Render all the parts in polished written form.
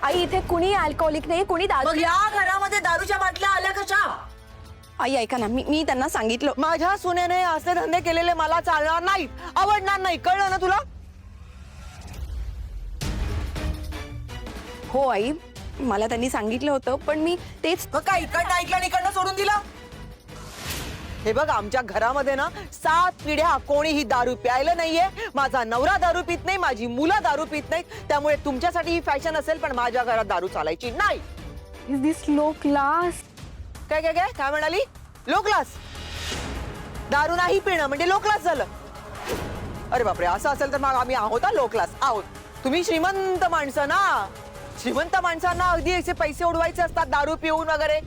आई इथे कुणी अल्कोहोलिक नाही, कुणी दारू. मग या घरामध्ये दारूच्या बाटल्या आल्या कशा? आई ऐका ना, मी त्यांना सांगितलं. माझ्या सुनेने असे धंदे केलेले मला चालणार नाही, आवडणार नाही, कळलं ना तुला? हो आई, मला त्यांनी सांगितलं होतं, पण मी तेच. काय इकडनं ऐकलं आणि इकडनं सोडून दिला? हे बघ, आमच्या घरामध्ये ना 7 पिढ्या कोणीही दारू प्यायला नाहीये. माझा नवरा दारू पित नाही, माझी मुलं दारू पित नाही. त्यामुळे तुमच्यासाठी ही फॅशन असेल, पण माझ्या घरात दारू चालायची नाही. Is this low class? काय काय काय काय म्हणाली? Low class? दारू नाही पिणं म्हणजे लो क्लास झालं? अरे बापरे, असं असेल तर मग आम्ही आहोत लो क्लास आहोत. तुम्ही श्रीमंत माणसं ना, श्रीमंत माणसांना अगदी असे पैसे उडवायचे असतात दारू पिऊन वगैरे.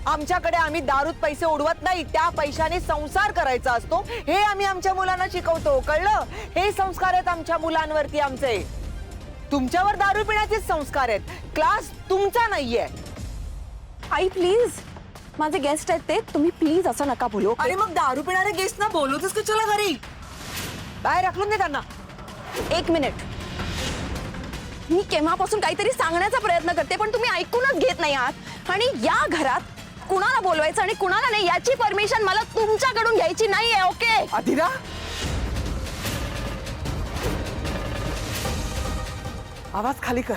आमच्याकडे आम्ही दारूत पैसे उडवत नाही, त्या पैशाने संसार करायचा असतो, हे आम्ही आमच्या मुलांना शिकवतो, कळलं? हे संस्कार आहेत आमच्या मुलांवरती आमचे. तुमच्यावर दारू पिण्याचे संस्कार आहेत, क्लास तुमचा नाहीये. आई प्लीज, माझे गेस्ट आहेत ते, तुम्ही प्लीज असं नका बोलू. आणि मग दारू पिणारे गेस्ट ना बोलवतेस का? चला घरी बाहेर राखून दे त्यांना. 1 मिनिट, मी केव्हापासून काहीतरी सांगण्याचा प्रयत्न करते, पण तुम्ही ऐकूनच घेत नाही आहात. आणि या घरात कुणाला बोलवायचं आणि कुणाला नाही याची परमिशन मला तुमच्याकडून घ्यायची नाहीये. ओके अधीरा, आवाज खाली कर.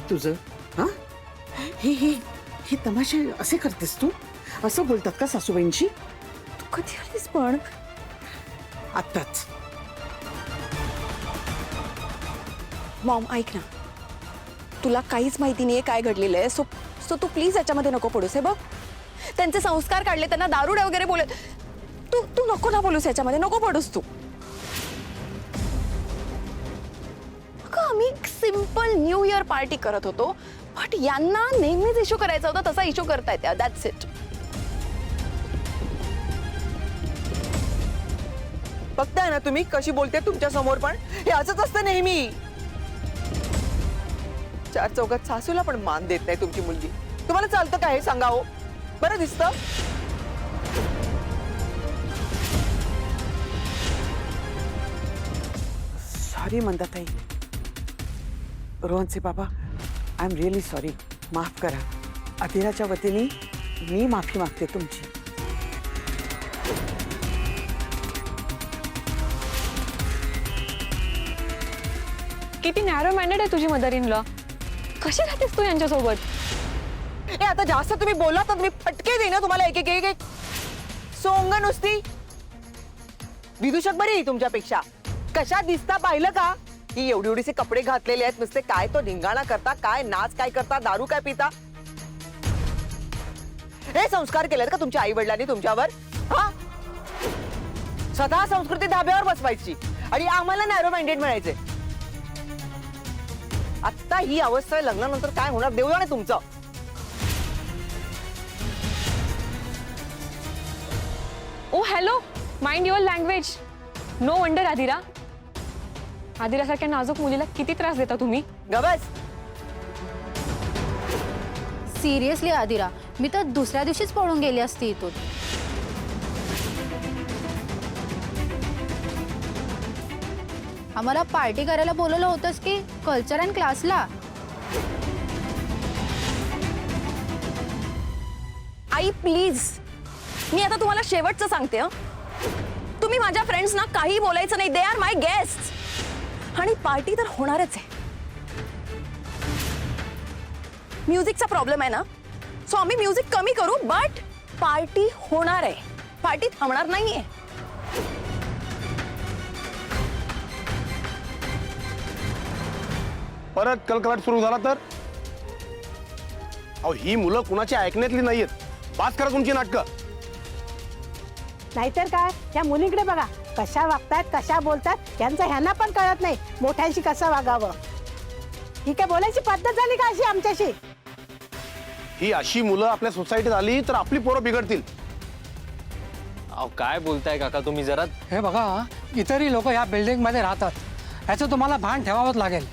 तुझं हा हे हे हे तमाशे असे करतेस तू? असं बोलतात का सासूबाईंशी? तू कधी आलीस पण? आत्ताच. मॉम ऐक ना, तुला काहीच माहिती नाहीये काय घडलेलं आहे, सो सो तू प्लीज याच्यामध्ये नको पडूस. हे बघ, त्यांचे संस्कार काढले, त्यांना दारुडे वगैरे बोलत, तू तू नको ना बोलूस याच्यामध्ये, नको पडूस तू. अगं, आम्ही एक सिम्पल न्यू इयर पार्टी करत होतो, बट यांना नेहमीच इश्यू करायचा होता, तसा इश्यू करतायत. That's it. बघताय ना तुम्ही कशी बोलते तुमच्या समोर, पण हे असंच असतं नेहमी. 4 चौघात सासूला पण मान देत नाही तुमची मुलगी. तुम्हाला चालतं काय हे सांगा हो, बरं दिसतं? सॉरी मंदाताई, रोहनचे बाबा, आय एम रिअली सॉरी. माफ करा. अधीराच्या वतीने मी माफी मागते तुमची. किती नॅरो माइंडेड आहे तुझी मदर इन लॉ. कशी राहतेस तू यांच्यासोबत? हे आता जास्त तुम्ही बोला तर तुम्ही फटके देईन ना तुम्हाला, एक एक एक एक. सोंग नुसती विदूषक बरी तुमच्यापेक्षा. कशा दिसता पाहिलं का? ही एवढी एवढीचे कपडे घातलेले आहेत नुसते, काय तो धिंगाणा करता, काय नाच काय करता, दारू काय पिता. हे संस्कार केलेत का तुमच्या आई वडिलांनी तुमच्यावर? हा, स्वतः संस्कृती धाब्यावर बसवायची आणि आम्हाला नॅरो माइंडेड म्हणायचे. आता ही अवस्था आहे, लग्नानंतर काय होणार देऊ जाणे तुमचं. Oh hello, mind your language. No wonder Adira. आदिरासारख्या नाजूक मुलीला किती त्रास देता तुम्ही. गबस. सिरियसली आदिरा, मी तर दुसऱ्या दिवशीच पळून गेली असती इथून. आम्हाला पार्टी करायला बोलवलं होतंस की कल्चर अँड क्लासला? आई प्लीज, मी आता तुम्हाला शेवटचं सांगते. तुम्ही माझ्या फ्रेंड्सना काही बोलायचं नाही. They are my guest. आणि पार्टी तर होणारच आहे. म्युझिकचा प्रॉब्लेम आहे ना, सो आम्ही म्युझिक कमी करू, बट पार्टी होणार आहे. पार्टी थांबणार नाहीये. परत कलकलाट सुरू झाला तर? अहो, ही मुलं कुणाची ऐकण्यातली नाहीयेत. पास करा तुमची नाटकं. नाहीतर काय, त्या मुलीकडे बघा कशा वागतात, कशा बोलतात. यांचं ह्यांना पण कळत नाही मोठ्यांशी कसं वागावं. ही काय बोलायची पद्धत झाली का अशी आमच्याशी? ही अशी मुलं आपल्या सोसायटीत आली तर आपली पोरं बिघडतील. अहो काय बोलताय काका तुम्ही जरा. हे बघा, इतरही लोक या बिल्डिंग मध्ये राहतात, ह्याचं तुम्हाला भान ठेवावंच लागेल.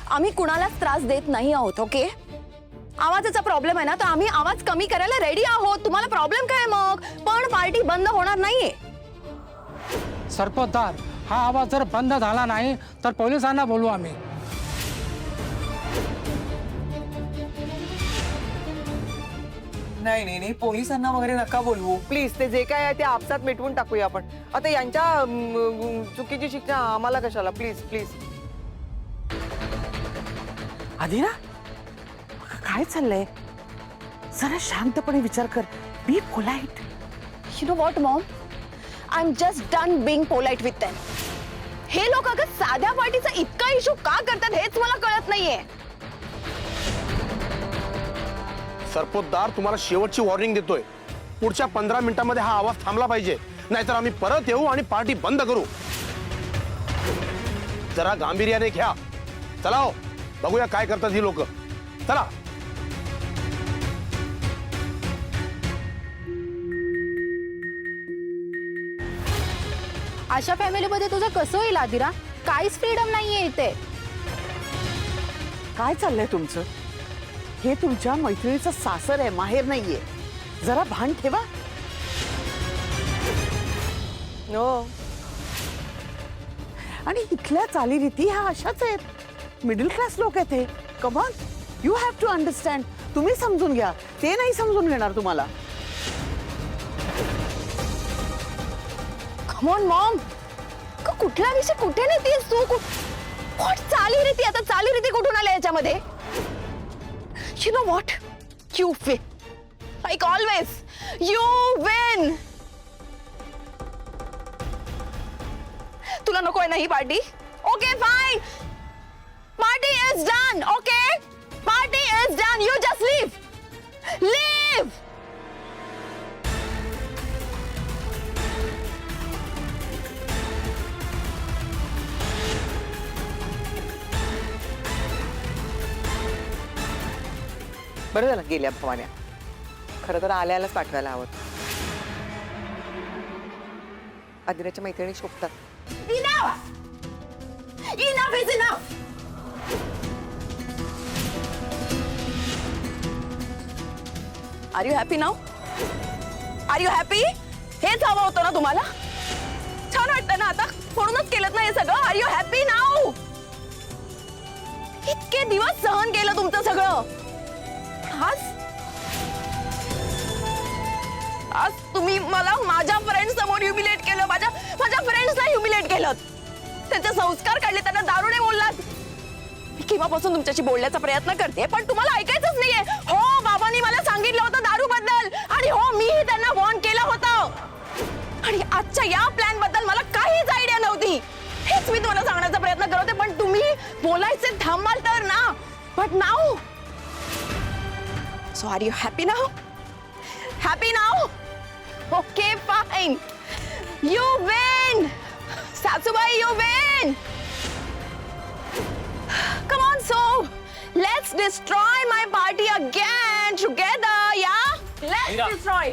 आम्ही कुणालाच त्रास देत नाही आहोत. ओके, आवाजाचा प्रॉब्लेम आहे ना, तर आम्ही आवाज कमी करायला रेडी आहोत. तुम्हाला प्रॉब्लेम काय मग? पण पार्टी बंद होणार नाहीये. सरपोतदार, हा आवाज जर बंद झाला नाही तर पोलिसांना बोलवू आम्ही. नाही नाही नाही, पोलिसांना वगैरे नका बोलवू प्लीज. ते जे काय आहे ते आपसात मिटवून टाकूया आपण. आता यांच्या चुकीची शिक्षा आम्हाला कशाला? Please please. आदिरा, काय चाललंय? जरा शांतपणे विचार कर. Be polite. You know what mom, I am just done being polite with them. हे लोक अगं साध्या पार्टीचा इतका इश्यू का करतात हेच मला कळत नाहीये. सरपोतदार, तुम्हाला शेवटची वॉर्निंग देतोय. पुढच्या 15 मिनिटांमध्ये हा आवाज थांबला पाहिजे, नाहीतर आम्ही परत येऊ आणि पार्टी बंद करू. जरा गांभीर्याने घ्या. चला हो, बघूया काय करतात ही लोक. चला. अशा फॅमिलीमध्ये तुझं कसं होईल आदिरा? काहीच फ्रीडम नाहीये इथे. काय चाललंय तुमचं? हे तुमच्या मैत्रिणीचं सासर आहे, माहेर नाहीये. जरा भान ठेवा. नो. आणि इथल्या चालीरीती ह्या अशाच आहेत. मिडल क्लास लोक आहेत हे. Come on, you have to understand. तुम्ही समजून घ्या, ते नाही समजून घेणार तुम्हाला. कम ऑन मॉम, कुठला विषय कुठे नेतीस तू? व्हॉट चालीरीती? आता चालीरीती कुठून आल्या याच्यामध्ये? You know what, you win. Like always you win. तुला नकोय ना ही party? Okay fine, party is done. Okay, party is done. You just leave. Leave. बरं झालं गेल्या भवान्या. खरं तर आल्यालाच पाठवायला हवं. आदिराच्या मैत्रिणी शोभतात. Enough! Enough is enough! Are you happy now? Are you happy? हेच हवं होतं ना तुम्हाला? छान वाटतं ना आता? म्हणूनच केलं ना हे सगळं? Are you happy now? इतके दिवस सहन केलं तुमचं सगळं. आज तुम्ही मला माझ्या फ्रेंड्स समोर ह्युमिलेट केलं. माझ्या फ्रेंड्सला ह्युमिलेट केलं. त्यांचे संस्कार काढले, त्यांना दारुणे बोललात. मी केव्हापासून तुमच्याशी बोलण्याचा प्रयत्न करते, पण तुम्हाला ऐकायचंच नाहीये. हो, बाबांनी मला सांगितलं होतं दारू बद्दल, आणि हो, मीही त्यांना वॉर्न केलं होतं. आणि आजच्या या प्लॅन बद्दल मला काहीच आयडिया नव्हती. हेच मी तुम्हाला सांगण्याचा प्रयत्न करत होते, पण तुम्ही बोलायचे थांबाल तर ना. But now, so are you happy now? Happy now? Okay, fine. You win. Satsubai, you win. Come on, so let's destroy my party again together, yeah? Let's Aira. destroy.